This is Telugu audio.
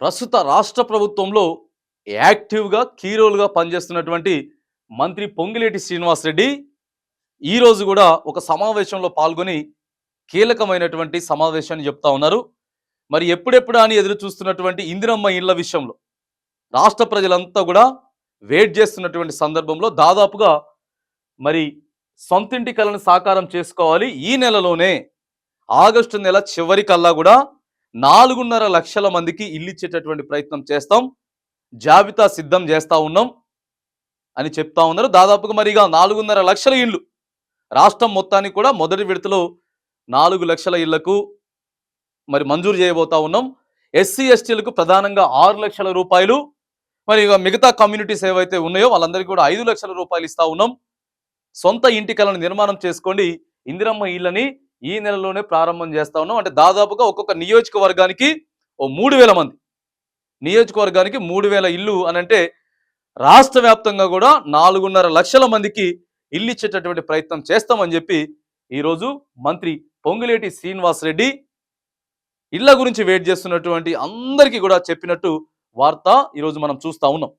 ప్రస్తుత రాష్ట్ర ప్రభుత్వంలో యాక్టివ్‌గా, కీ రోల్‌గా పనిచేస్తున్నటువంటి మంత్రి పొంగిలేటి శ్రీనివాసరెడ్డి ఈరోజు గూడా ఒక సమావేశంలో పాల్గొని కీలకమైనటువంటి సమావేశాన్ని చెప్తా ఉన్నారు. మరి ఎప్పుడెప్పుడా అని ఎదురు చూస్తున్నటువంటి ఇందిరమ్మ ఇళ్ల విషయంలో రాష్ట్ర ప్రజలంతా గూడా వెయిట్ చేస్తున్నటువంటి సందర్భంలో దాదాపుగా మరి సొంతింటి కలను సాకారం చేసుకోవాలి. ఈ నెలలోనే ఆగస్టు నెల చివరికల్లా గూడా 4.5 లక్షల మందికి ఇల్లిచ్చేటటువంటి ప్రయత్నం చేస్తాం. జాబితా సిద్ధం చేస్తా ఉన్నాం అని చెప్తా ఉన్నారు. దాదాపుగా మరిగా 4.5 లక్షల ఇళ్ళు రాష్ట్రం మొత్తానికి కూడా మొదటి విడతలో 4 లక్షల ఇళ్లకు మరి మంజూరు చేయబోతా ఉన్నాం. ఎస్సీ ఎస్టీలకు ప్రధానంగా 6 లక్షల రూపాయలు, మరి ఇక మిగతా కమ్యూనిటీస్ ఏవైతే ఉన్నాయో వాళ్ళందరికీ కూడా 5 లక్షల రూపాయలు ఇస్తా ఉన్నాం. సొంత ఇంటి కలను నిర్మాణం చేసుకోండి. ఇందిరమ్మ ఇళ్ళని ఈ నెలలోనే ప్రారంభం చేస్తా ఉన్నాం. అంటే దాదాపుగా ఒక్కొక్క నియోజకవర్గానికి ఓ 3,000 మంది, నియోజకవర్గానికి 3,000 ఇల్లు అనంటే రాష్ట్ర వ్యాప్తంగా కూడా 4.5 లక్షల మందికి ఇల్లు ఇచ్చేటటువంటి ప్రయత్నం చేస్తామని చెప్పి ఈరోజు మంత్రి పొంగులేటి శ్రీనివాసరెడ్డి ఇళ్ల గురించి వెయిట్ చేస్తున్నటువంటి అందరికీ కూడా చెప్పినట్టు వార్త ఈరోజు మనం చూస్తా ఉన్నాం.